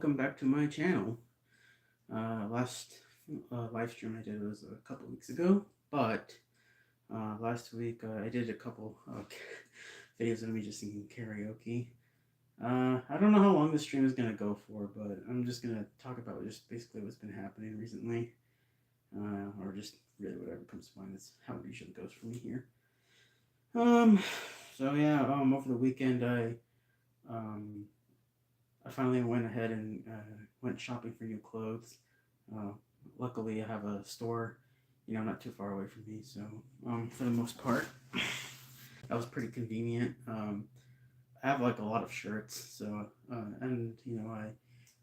welcome back to my channel. Last live stream I did was a couple weeks ago, but last week I did a couple videos of me just singing karaoke. I don't know how long this stream is gonna go for, but I'm just gonna talk about just basically what's been happening recently, or just really whatever comes to mind. That's how it usually goes for me here. Um, so yeah, over the weekend um I finally went ahead and went shopping for new clothes. Uh, Luckily, I have a store, not too far away from me, so for the most part, that was pretty convenient. I have like a lot of shirts, so and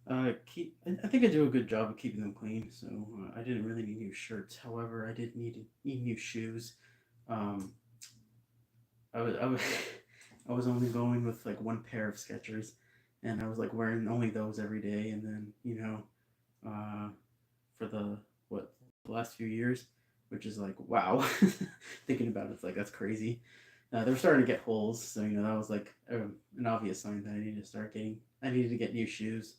I keep. I think I do a good job of keeping them clean, so I didn't really need new shirts. However, I did need new shoes. Um, I was I was only going with like one pair of Skechers, and I was like wearing only those every day. And then uh, for the what the last few years, which is like wow, thinking about it, it's like that's crazy. They were starting to get holes, so that was like an obvious sign that I needed to get new shoes.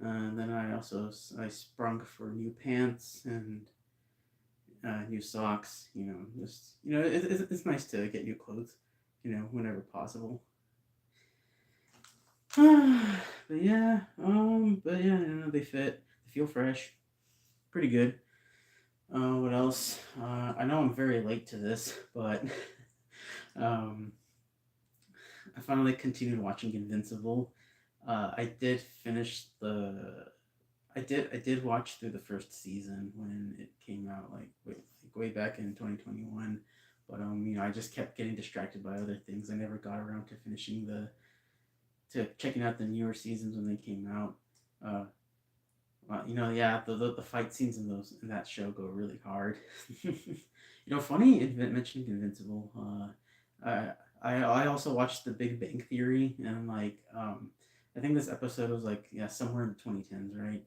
And then I sprung for new pants and new socks. Just it's nice to get new clothes. Whenever possible. But yeah, they fit. They feel fresh. Pretty good. What else? I know I'm very late to this, but um, I finally continued watching Invincible. I did finish the. I did watch through the first season when it came out, like way back in 2021. But I just kept getting distracted by other things. I never got around to finishing the to checking out the newer seasons when they came out. Uh, yeah, the fight scenes in that show go really hard. Funny mentioning Invincible. I also watched The Big Bang Theory, and I think this episode was like, yeah, somewhere in the 2010s, right?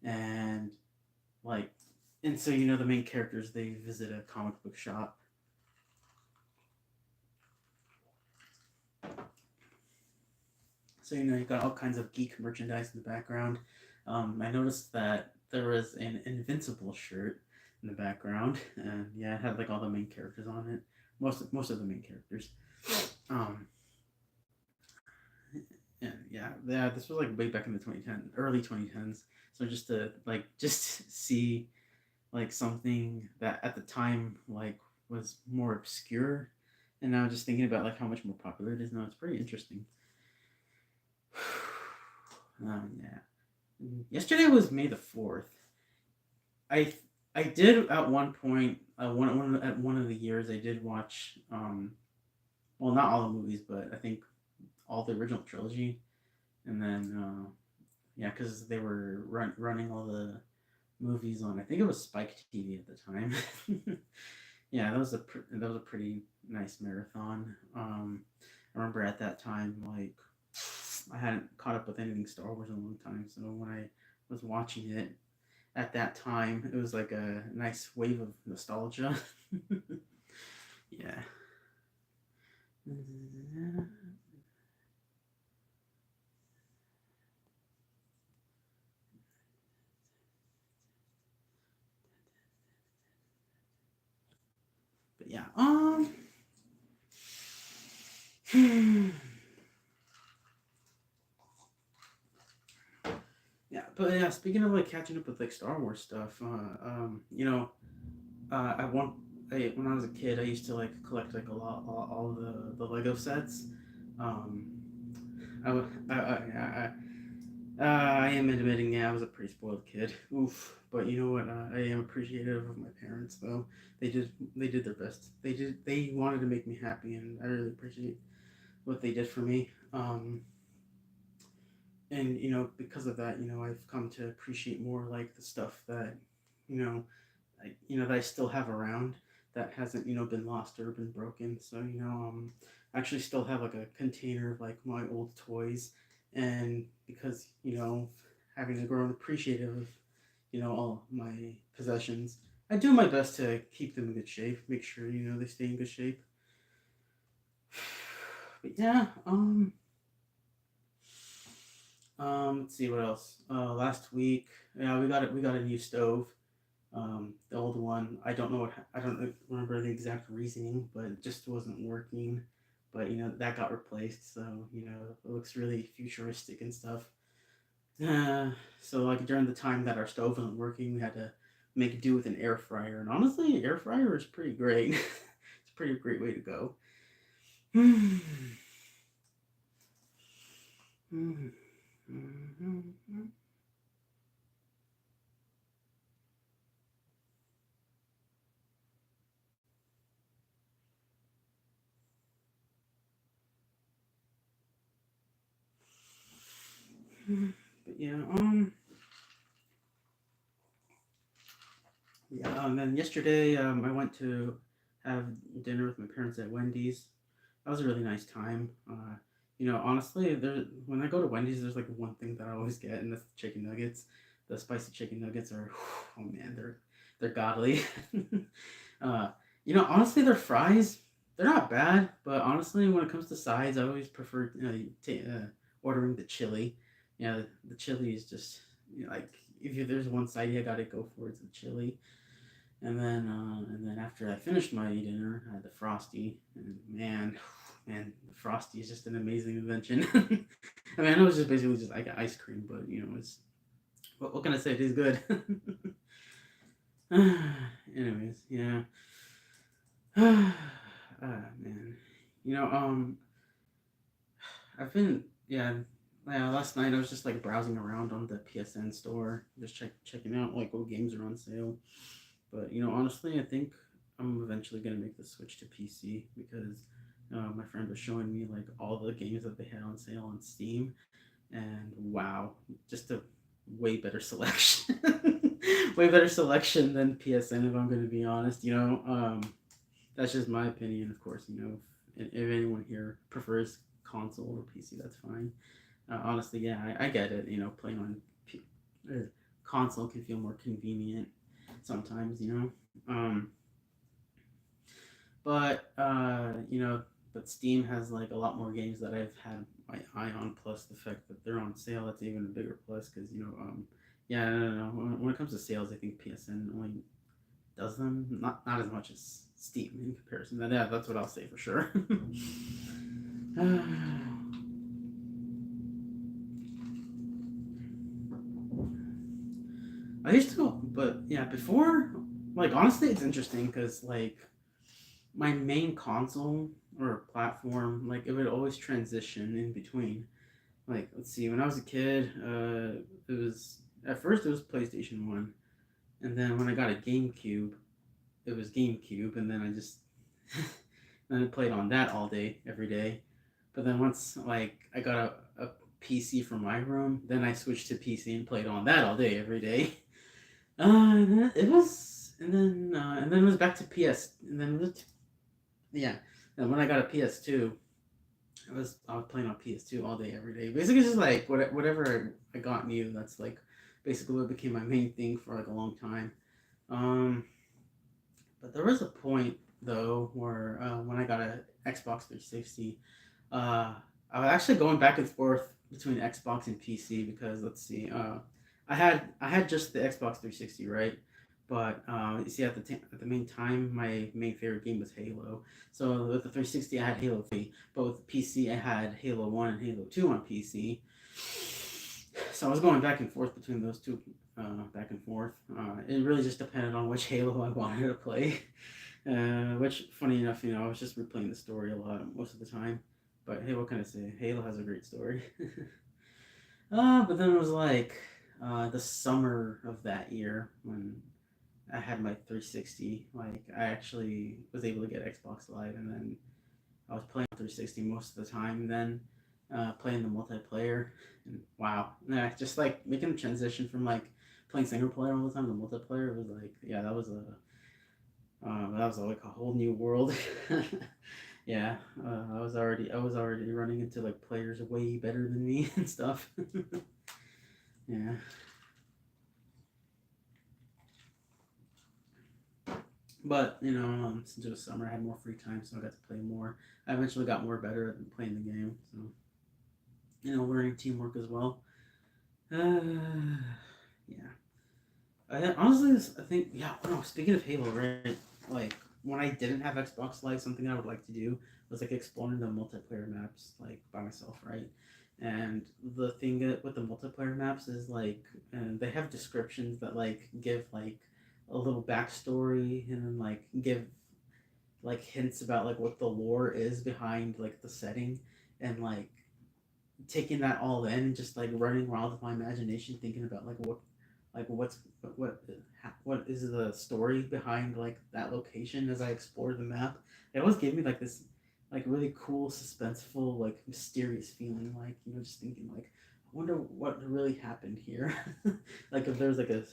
And like and so the main characters, they visit a comic book shop. So you got all kinds of geek merchandise in the background. I noticed that there was an Invincible shirt in the background, and yeah, it had like all the main characters on it. Most of the main characters. Um, yeah. This was like way back in the 2010 early 2010s. So just see like something that at the time like was more obscure, and now just thinking about like how much more popular it is now, it's pretty interesting. Yeah. Yesterday was May the 4th. I I did at one point, at one of the years, I did watch well, not all the movies, but I think all the original trilogy. And then yeah, because they were running all the movies on, I think it was Spike TV at the time. Yeah, that was a pretty nice marathon. I remember at that time, like, I hadn't caught up with anything Star Wars in a long time, so when I was watching it at that time, it was like a nice wave of nostalgia. Yeah. But yeah, yeah, but yeah. Speaking of like catching up with like Star Wars stuff, I want. When I was a kid, I used to like collect like a lot all the Lego sets. Um, I am admitting, yeah, I was a pretty spoiled kid. Oof. But you know what? I am appreciative of my parents, though. They did their best. They wanted to make me happy, and I really appreciate what they did for me. And because of that, I've come to appreciate more like the stuff that you know that I still have around, that hasn't been lost or been broken. So I actually still have like a container of like my old toys, and because having grown appreciative of all my possessions, I do my best to keep them in good shape, make sure they stay in good shape. But yeah, Let's see what else. Last week, yeah, we got a new stove. The old one, I don't remember the exact reasoning, but it just wasn't working. But that got replaced, so it looks really futuristic and stuff. Uh, so like during the time that our stove wasn't working, we had to make do with an air fryer, and honestly, air fryer is pretty great. It's a pretty great way to go. But yeah, yeah, and then yesterday, I went to have dinner with my parents at Wendy's. That was a really nice time. Honestly, when I go to Wendy's, there's like one thing that I always get, and that's the chicken nuggets. The spicy chicken nuggets are, oh man, they're godly. uh, honestly, their fries, they're not bad, but honestly, when it comes to sides, I always prefer ordering the chili. The chili is just like there's one side you gotta go for, it's the chili. And then after I finished my dinner, I had the frosty, and man, the frosty is just an amazing invention. I mean, I know it's just basically just like ice cream, but it's what can I say? It is good. Anyways, yeah. Man, you know, I've been yeah. Last night I was just like browsing around on the PSN store, just checking out like what games are on sale. But honestly, I think I'm eventually gonna make the switch to PC because my friend was showing me like all the games that they had on sale on Steam, and wow, just a way better selection, way better selection than PSN. If I'm gonna be honest, that's just my opinion. Of course, if anyone here prefers console or PC, that's fine. Honestly, yeah, I get it. Playing on uh, console can feel more convenient sometimes. But but Steam has like a lot more games that I've had my eye on. Plus the fact that they're on sale, that's even a bigger plus. Because yeah, I don't know. When it comes to sales, I think PSN only does them not as much as Steam in comparison. But yeah, that's what I'll say for sure. I used to go, but yeah, before, like honestly, it's interesting because like my main console or platform, like it would always transition in between. Like, let's see, when I was a kid, it was at first it was PlayStation One, and then when I got a GameCube, it was GameCube, and then I just then I played on that all day, every day. But then once like I got a PC for my room, then I switched to PC and played on that all day, every day. And then it was, and then it was back to PS, and then it was, yeah. And when I got a PS2, I was playing on PS2 all day, every day. Basically, just like whatever I got new. That's like basically what became my main thing for like a long time. Um, but there was a point though where when I got a Xbox 360, I was actually going back and forth between Xbox and PC because let's see, I had just the Xbox 360, right? But you see, at the main time, my main favorite game was Halo. So with the 360, I had Halo 3, but with the PC, I had Halo 1 and Halo 2 on PC. So I was going back and forth between those two, back and forth. It really just depended on which Halo I wanted to play. Which, funny enough, I was just replaying the story a lot most of the time. But hey, what can I say? Halo has a great story. But then it was like the summer of that year when I had my 360. Like I actually was able to get Xbox Live, and then I was playing 360 most of the time. Then playing the multiplayer, and wow, yeah, just like making the transition from like playing single player all the time to multiplayer was like, yeah, that was like a whole new world. Yeah, I was already running into like players way better than me and stuff. Yeah, but since it was summer, I had more free time, so I got to play more. I eventually got more better at playing the game, so learning teamwork as well. Uh, yeah. Honestly, I think yeah. No, speaking of Halo, right? Like when I didn't have Xbox Live, something I would like to do was like exploring the multiplayer maps like by myself, right? And the thing with the multiplayer maps is like they have descriptions that like give like a little backstory and then like give like hints about like what the lore is behind like the setting and like taking that all in and just like running wild with my imagination thinking about like what is the story behind like that location as I explore the map. It always gave me like this like really cool suspenseful like mysterious feeling like just thinking like I wonder what really happened here. Like if there's like a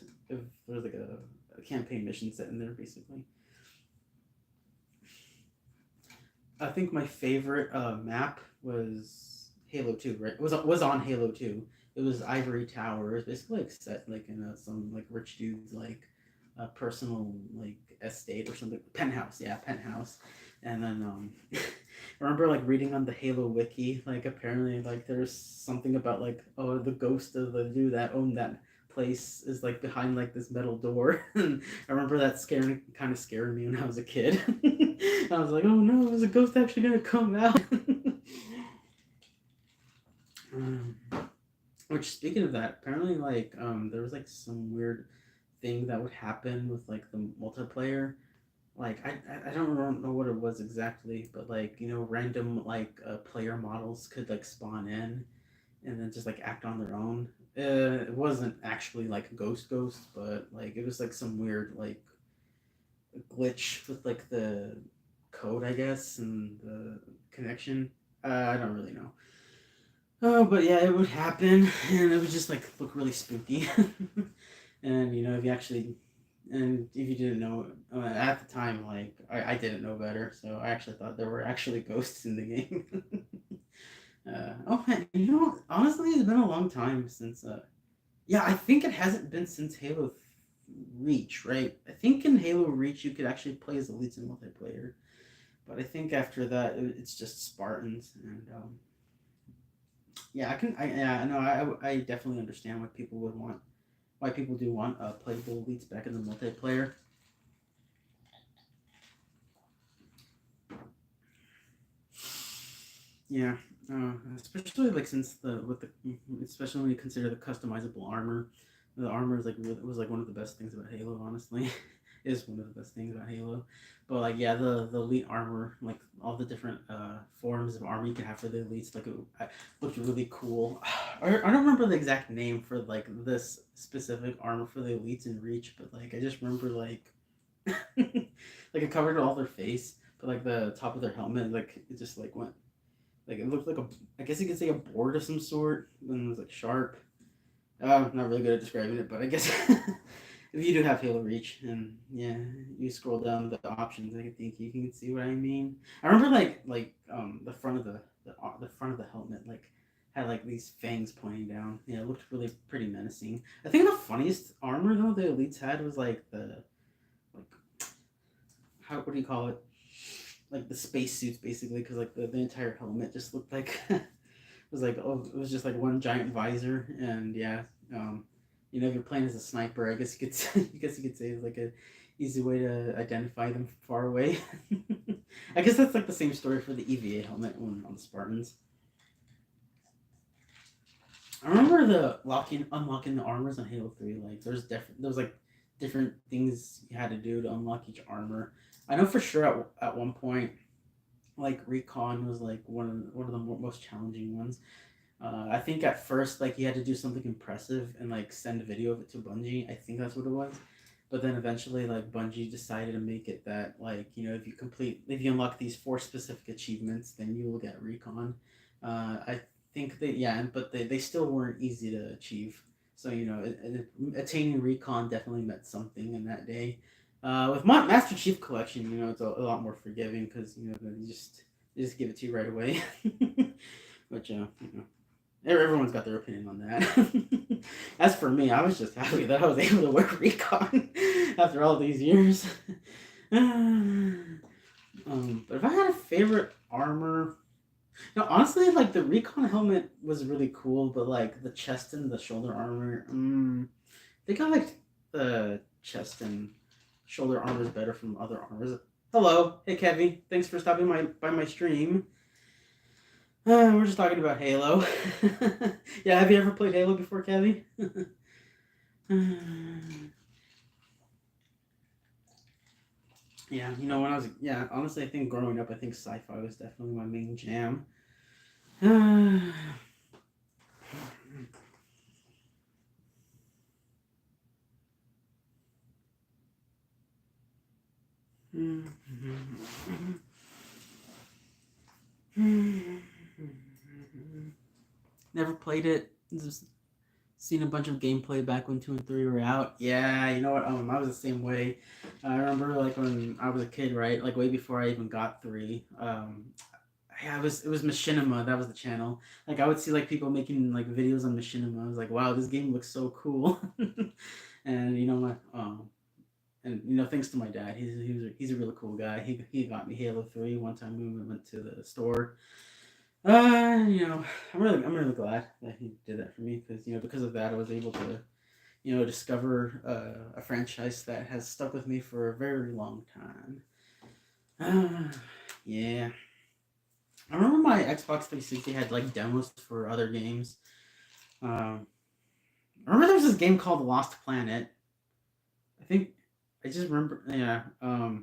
campaign mission set in there basically. I think my favorite map was Halo 2, right? Was on Halo 2. It was Ivory Tower. It was basically like set like in some like rich dude's like personal like estate or something. Penthouse, yeah, penthouse. And then I remember like reading on the Halo wiki, like apparently like there's something about like oh the ghost of the dude that owned that place is like behind like this metal door. And I remember that scaring kind of scared me when I was a kid. I was like, oh no, is a ghost actually gonna come out? um, which speaking of that, apparently like there was like some weird thing that would happen with like the multiplayer. Like I don't know what it was exactly, but like random like player models could like spawn in and then just like act on their own. It wasn't actually like ghost, but like it was like some weird like glitch with like the code, I guess, and the connection. I don't really know. Oh, but yeah, it would happen, and it would just like look really spooky. And if you actually, and if you didn't know at the time, like I didn't know better, so I actually thought there were actually ghosts in the game. Oh man, honestly, it's been a long time since. Yeah, I think it hasn't been since Halo Reach, right? I think in Halo Reach you could actually play as elites in multiplayer, but I think after that it's just Spartans, and yeah, yeah, I know, I definitely understand why people do want playable elites back in the multiplayer. Yeah, especially like since the with the especially when you consider the customizable armor, the armor is like was like one of the best things about Halo. Honestly, is one of the best things about Halo. But like yeah, the elite armor, like all the different forms of armor you can have for the elites, like it looked really cool. I don't remember the exact name for like this specific armor for the elites in Reach, but like I just remember like like it covered all their face, but like the top of their helmet, like it just like went like it looked like I guess you could say a board of some sort. And it was like sharp. I'm not really good at describing it, but I guess if you do have Halo Reach and yeah, you scroll down the options, I think you can see what I mean. I remember the front of the front of the helmet like had like these fangs pointing down. Yeah, it looked really pretty menacing. I think the funniest armor though the elites had was like the like how what do you call it? Like the spacesuits basically, because like the entire helmet just looked like was like oh it was just like one giant visor and yeah if you're playing as a sniper I guess you could I guess you could say it's like a easy way to identify them far away. I guess that's like the same story for the EVA helmet on the Spartans. I remember the locking unlocking the armors on Halo 3 like there's like different things you had to do to unlock each armor. I know for sure at one point like recon was like one of the most challenging ones. I think at first, like you had to do something impressive and like send a video of it to Bungie. I think that's what it was. But then eventually, like Bungie decided to make it that like if you unlock these four specific achievements, then you will get recon. I think that yeah, but they still weren't easy to achieve. So attaining recon definitely meant something in that day. With Master Chief Collection, it's a lot more forgiving because they just give it to you right away. Which everyone's got their opinion on that. As for me, I was just happy that I was able to wear recon after all these years. But if I had a favorite armor, No, honestly, like the recon helmet was really cool, but like the chest and the shoulder armor, they got like the chest and shoulder armor is better from other armors. Hello, hey Kevy, thanks for stopping by my stream. We're just talking about Halo. Yeah, have you ever played Halo before, Kevy? Yeah, you know when I was honestly, I think growing up, I think sci-fi was definitely my main jam. Never played it. Just seen a bunch of gameplay back when 2 and 3 were out. Yeah, you know what? I was the same way. I remember like when I was a kid, right? Like way before I even got 3. Yeah, it was Machinima. That was the channel. Like I would see like people making like videos on Machinima. I was like, wow, this game looks so cool. And you know my and you know thanks to my dad, he's a really cool guy. He got me Halo 3 one time. We went to the store. You know, I'm really glad that he did that for me because you know because of that I was able to you know discover a franchise that has stuck with me for a very long time. Yeah. I remember my Xbox 360 had like demos for other games. Um, I remember there was this game called Lost Planet. I think I just remember. Yeah. I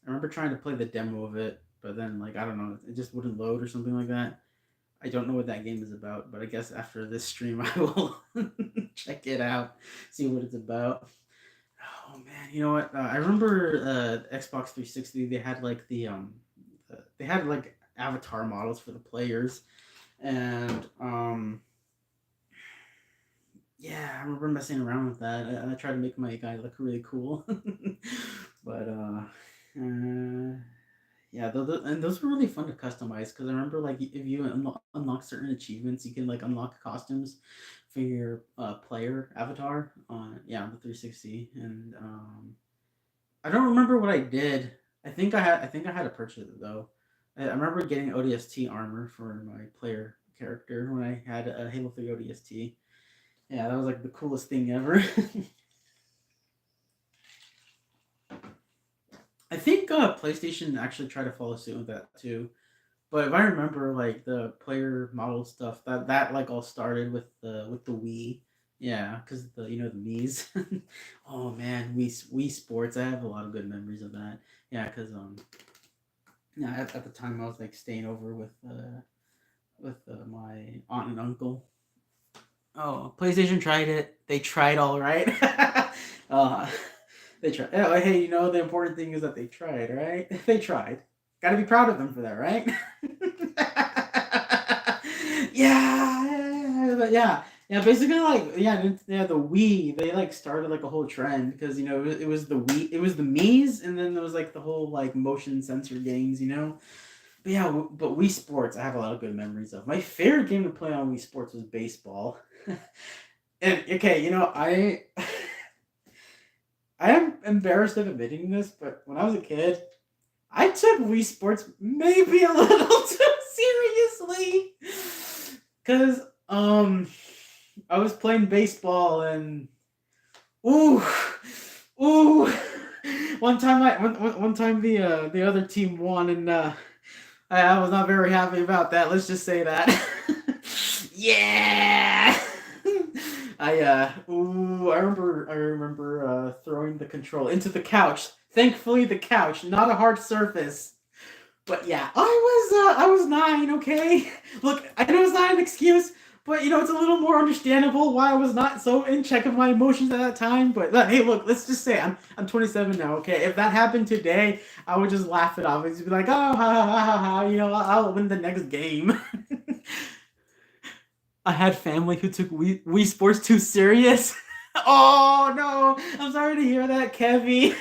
remember trying to play the demo of it, but then like I don't know, it just wouldn't load or something like that. I don't know what that game is about, but I guess after this stream I will check it out, see what it's about. Oh man, you know what? I remember Xbox 360. They had like they had like avatar models for the players, and yeah, I remember messing around with that. I tried to make my guy look really cool, but yeah, and those were really fun to customize because I remember like if you unlock certain achievements, you can like unlock costumes for your player avatar on the 360, and I don't remember what I did. I think I had to purchase it though. I remember getting ODST armor for my player character when I had a Halo 3 ODST. Yeah, that was like the coolest thing ever. I think PlayStation actually tried to follow suit with that too. But if I remember, like the player model stuff, that like all started with the Wii. Yeah, because the you know the Mii's. Oh man, Wii Sports. I have a lot of good memories of that. Yeah, because yeah, at the time I was like staying over with my aunt and uncle. Oh, PlayStation tried it. They tried all right. uh, they tried. Oh, hey, you know the important thing is that they tried, right? They tried. Got to be proud of them for that, right? Yeah, but yeah. Basically, like yeah, the Wii. They like started like a whole trend because you know it was the Wii, it was the Mii's, and then there was like the whole like motion sensor games, you know. But yeah, but Wii Sports, I have a lot of good memories of. My favorite game to play on Wii Sports was baseball. And okay, you know, I am embarrassed of admitting this, but when I was a kid, I took Wii Sports maybe a little too seriously. Cause I was playing baseball and ooh ooh one time the other team won and I was not very happy about that. Let's just say that. Yeah. I remember throwing the control into the couch. Thankfully, the couch, not a hard surface. But yeah, I was 9. Okay, look, I know it's not an excuse, but you know it's a little more understandable why I was not so in check of my emotions at that time. But hey, look, let's just say I'm 27 now. Okay, if that happened today, I would just laugh it off and just be like, oh, ha ha ha ha, ha, you know, I'll win the next game. I had family who took Wii Sports too serious. Oh no, I'm sorry to hear that, Kevy.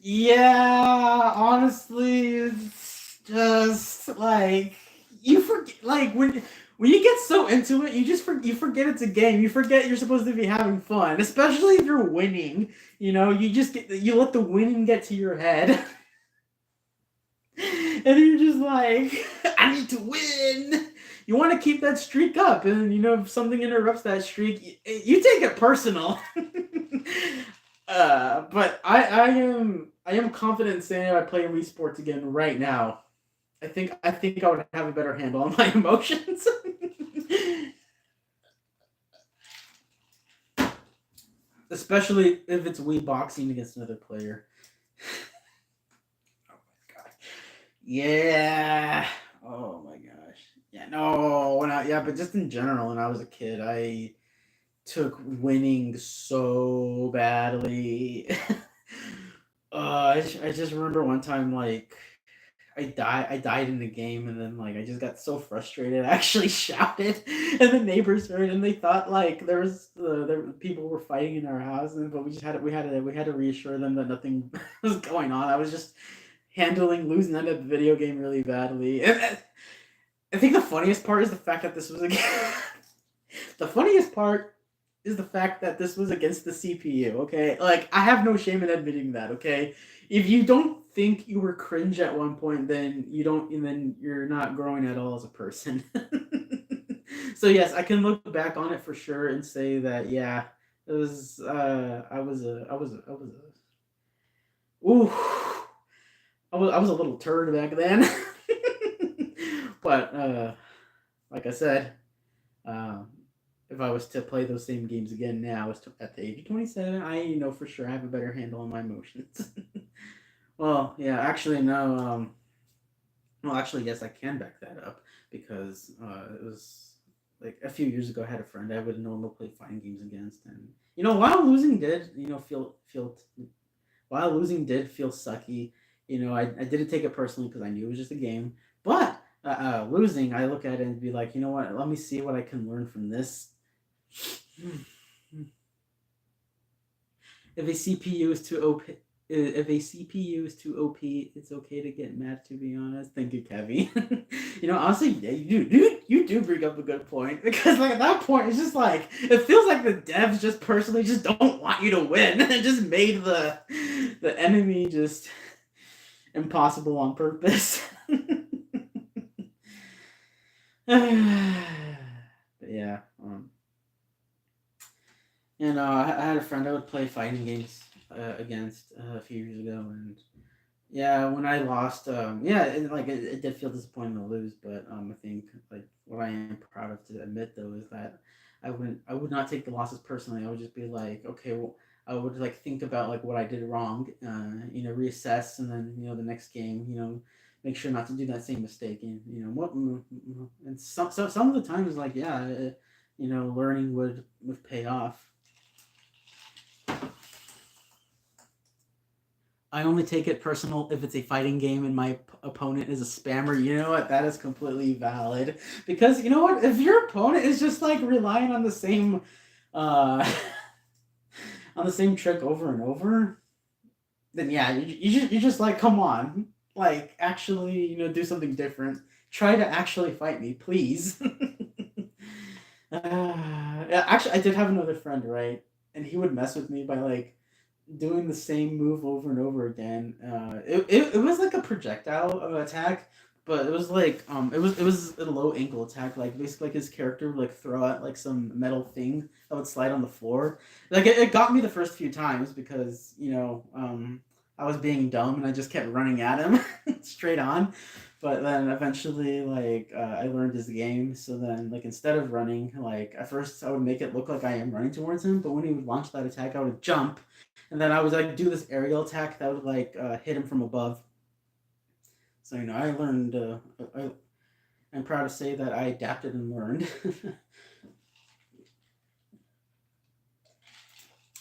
Yeah, honestly, it's just like you forget, like when you get so into it, you forget it's a game. You forget you're supposed to be having fun, especially if you're winning. You know, you let the winning get to your head. And you're just like, I need to win. You want to keep that streak up, and if something interrupts that streak, you take it personal. But I am confident saying if I play Wii Sports again right now, I think I would have a better handle on my emotions. Especially if it's Wii boxing against another player. Oh my god. Yeah. Oh my gosh. Yeah. No. But just in general, when I was a kid, I took winning so badly. I just remember one time like I died in the game, and then like I just got so frustrated. I actually shouted, and the neighbors heard, and they thought like there people were fighting in our house, but we had to reassure them that nothing was going on. I was just handling losing that video game really badly. And I think the funniest part is the fact that this was the funniest part is the fact that this was against the CPU, okay? Like, I have no shame in admitting that, okay? If you don't think you were cringe at one point, then you don't, and then you're not growing at all as a person. So yes, I can look back on it for sure and say that yeah, it was. Ooh, I was a little turd back then. But like I said, um, if I was to play those same games again now, at the age of 27, I know for sure I have a better handle on my emotions. Well, yeah, actually, no. Well, actually, yes, I can back that up because it was like a few years ago. I had a friend I would normally play fighting games against, and while losing did while losing did feel sucky. I didn't take it personally because I knew it was just a game. But losing, I look at it and be like, you know what? Let me see what I can learn from this. If a CPU is too OP, if a CPU is too OP, it's okay to get mad. To be honest, thank you, Kevin. Honestly, yeah, you do bring up a good point because like at that point, it's just like it feels like the devs just personally just don't want you to win and just made the enemy just impossible on purpose. But yeah, I had a friend I would play fighting games against a few years ago, and yeah, when I lost, yeah, it did feel disappointing to lose, but I think like what I am proud of to admit though is that I would not take the losses personally. I would just be like, okay, well, I would like think about like what I did wrong, reassess, and then the next game, make sure not to do that same mistake, and and some of the times like yeah, learning would pay off. I only take it personal if it's a fighting game and my opponent is a spammer. You know what? That is completely valid. Because you know what? If your opponent is just like relying on the same uh on the same trick over and over, then yeah, you just like come on. Like actually, do something different. Try to actually fight me, please. Yeah, actually, I did have another friend, right? And he would mess with me by like doing the same move over and over again. It was like a projectile attack, but it was like it was a low angle attack. Like basically, like his character would like throw out like some metal thing that would slide on the floor. Like it got me the first few times because I was being dumb and I just kept running at him straight on. But then eventually, like I learned his game. So then, like instead of running, like at first I would make it look like I am running towards him, but when he would launch that attack, I would jump, and then I would like do this aerial attack that would like hit him from above. So I learned. I'm proud to say that I adapted and learned.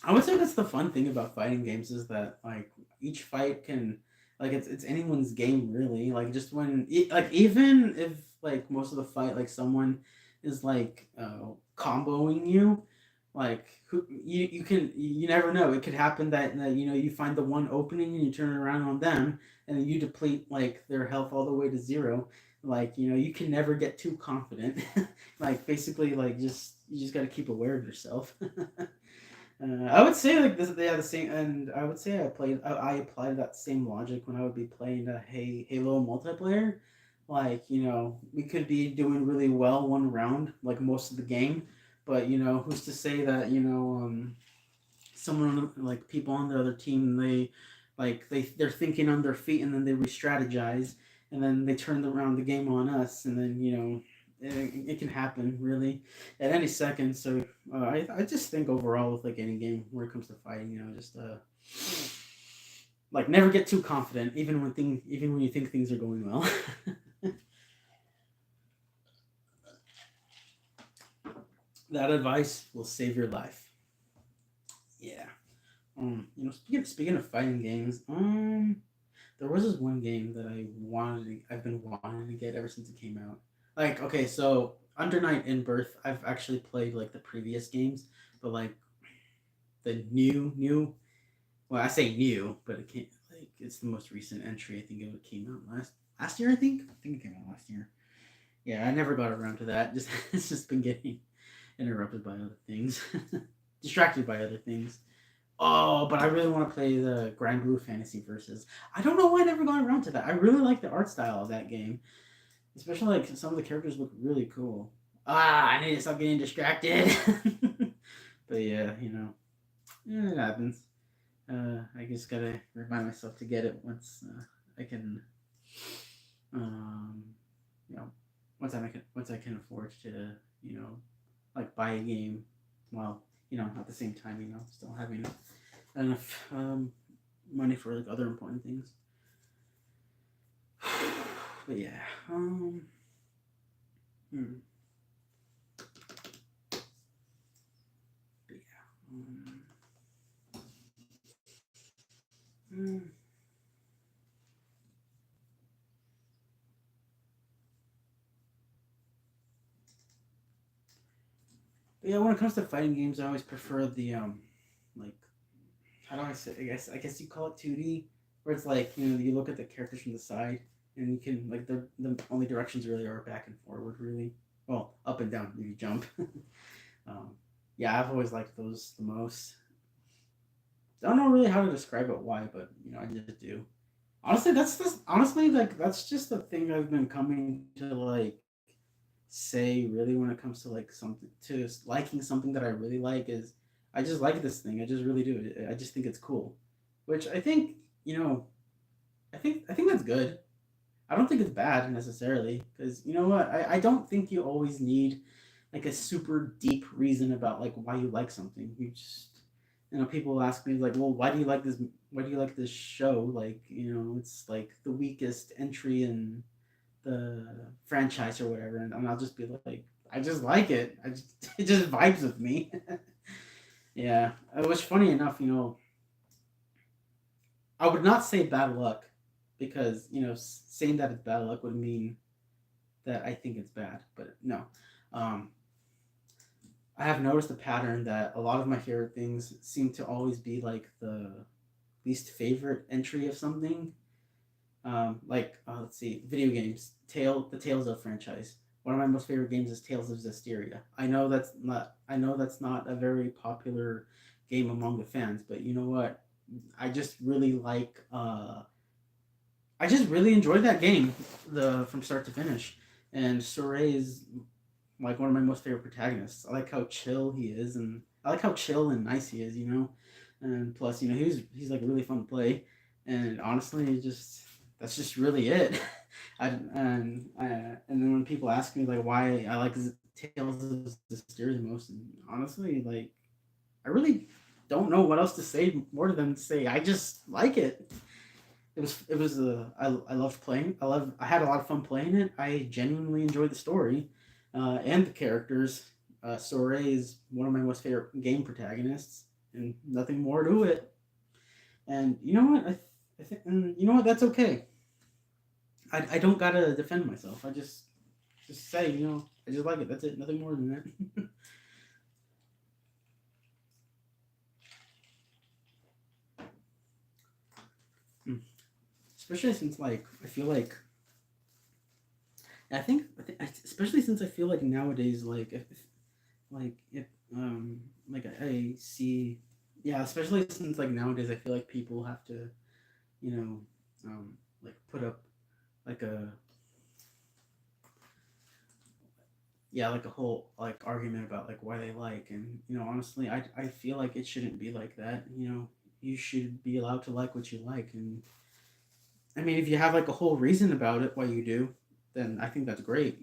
I would say that's the fun thing about fighting games is that like each fight can like it's anyone's game really. Like just when like even if like most of the fight like someone is like comboing you, like you never know. It could happen that you find the one opening and you turn it around on them and then you deplete like their health all the way to zero. Like you can never get too confident. Like basically like just you just got to keep aware of yourself. I would say like this, yeah, the same, and I would say I applied that same logic when I would be playing a Halo multiplayer. Like we could be doing really well one round, like most of the game, but who's to say that someone like people on the other team they're thinking on their feet and then they re-strategize and then they turn around the game on us and then it can happen really at any second. So I just think overall with like any game where it comes to fighting, just like never get too confident even when you think things are going well. That advice will save your life. Yeah. Speaking of fighting games, there was this one game that I've been wanting to get ever since it came out. Like, okay, so Under Night in Birth, I've actually played like the previous games, but like the new, well, I say new, but it can't like it's the most recent entry. I think it came out last year. I think it came out last year. Yeah, I never got around to that. Just it's just been getting interrupted by other things, distracted by other things. Oh, but I really want to play the Grand Blue Fantasy Versus. I don't know why I never got around to that. I really like the art style of that game, especially like some of the characters look really cool. I need to stop getting distracted. But yeah, it happens. I just gotta remind myself to get it once I can, um, you know, once I can afford to, you know, like buy a game, while at the same time, still having enough money for like other important things. But yeah, hmm, but yeah, hmm. But yeah. When it comes to fighting games, I always prefer the like how do I say? I guess you call it 2D, where it's like you look at the characters from the side and you can like the only directions really are back and forward really. Well, up and down if you jump. um, yeah, I've always liked those the most. I don't know really how to describe it why, but I just do. Honestly like that's just the thing I've been coming to like say really when it comes to like something to liking something that I really like is I just like this thing. I just really do. I just think it's cool, which I think you know. I think that's good. I don't think it's bad necessarily because you know what I don't think you always need like a super deep reason about like why you like something. You just people ask me like, well, why do you like this? Why do you like this show? Like it's like the weakest entry in the franchise or whatever, and I'll just be like, I just like it. It just vibes with me. Yeah, which funny enough, I would not say bad luck because saying that it's bad luck would mean that I think it's bad, but no. Um, I have noticed a pattern that a lot of my favorite things seem to always be like the least favorite entry of something. Like let's see, video games, the Tales of franchise. One of my most favorite games is Tales of Zestiria. I know that's not a very popular game among the fans, but you know what? I just really like. I just really enjoyed that game, the from start to finish. And Soray is like one of my most favorite protagonists. I like how chill he is, and I like how chill and nice he is. And plus, he's like really fun to play. And honestly, that's just really it. And then when people ask me like why I like Tales of Zestiria the most, and honestly, like I really don't know what else to say more than to say I just like it. I loved playing. I had a lot of fun playing it. I genuinely enjoyed the story, and the characters. Soray is one of my most favorite game protagonists, and nothing more to it. And you know what? I think, and you know what? That's okay. I don't gotta defend myself. I just say, I just like it. That's it. Nothing more than that. Especially since like I feel like especially since I feel like nowadays like if like I see Yeah, especially since like nowadays, I feel like people have to, you know, like put up like a yeah, like a whole like argument about like why they like, and honestly, I feel like it shouldn't be like that. You should be allowed to like what you like, and I mean, if you have like a whole reason about it why you do, then I think that's great.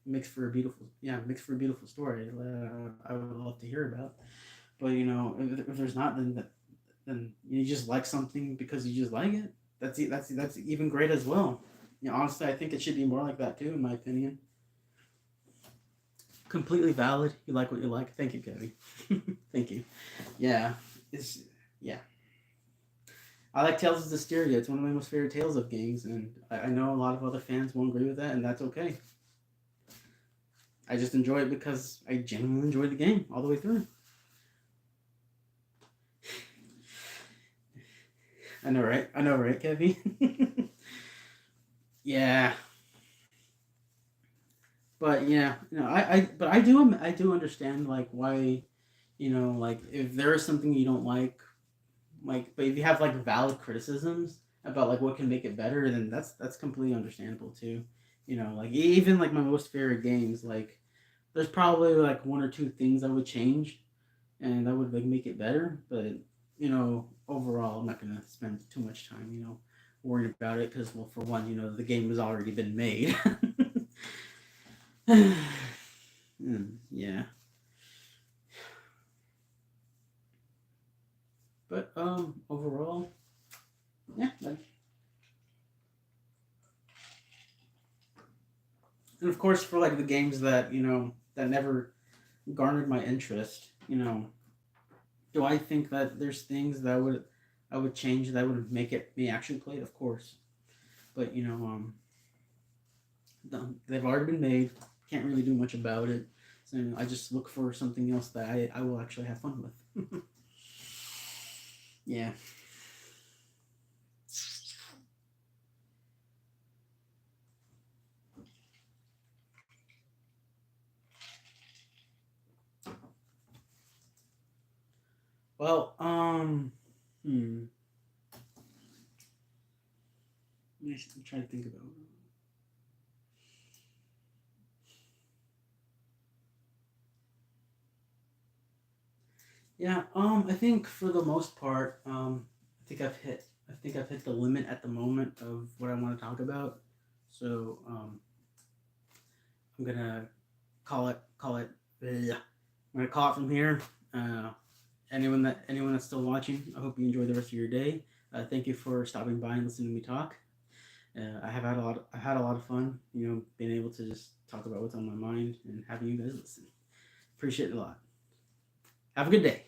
Makes for a beautiful makes for a beautiful story. I would love to hear about. But if there's not, then you just like something because you just like it. That's even great as well. Honestly, I think it should be more like that too, in my opinion. Completely valid. You like what you like. Thank you, Kevin. Thank you. Yeah, it's yeah. I like Tales of Hysteria. It's one of my most favorite Tales of games, and I know a lot of other fans won't agree with that, and that's okay. I just enjoy it because I genuinely enjoy the game all the way through. I know, right? I know, right, Kevin? Yeah, but yeah, but I do understand like why, like if there is something you don't like, but if you have like valid criticisms about like what can make it better, then that's completely understandable too. Like even like my most favorite games, like there's probably like one or two things I would change, and that would like make it better. But overall, I'm not gonna spend too much time, worrying about it because, well, for one, the game has already been made. Yeah, but overall, yeah, and of course for like the games that that never garnered my interest, do I think that there's things that I would change that would make it me actually play it? Of course, but they've already been made. Can't really do much about it. So I just look for something else that I will actually have fun with. Yeah. Well, I'm trying to think about. Yeah. I think for the most part, I think I've hit the limit at the moment of what I want to talk about. So, I'm gonna call it. Yeah. I'm gonna call it from here. Uh, anyone that's still watching, I hope you enjoy the rest of your day. Thank you for stopping by and listening to me talk. I've had a lot of fun, being able to just talk about what's on my mind and having you guys listen. Appreciate it a lot. Have a good day.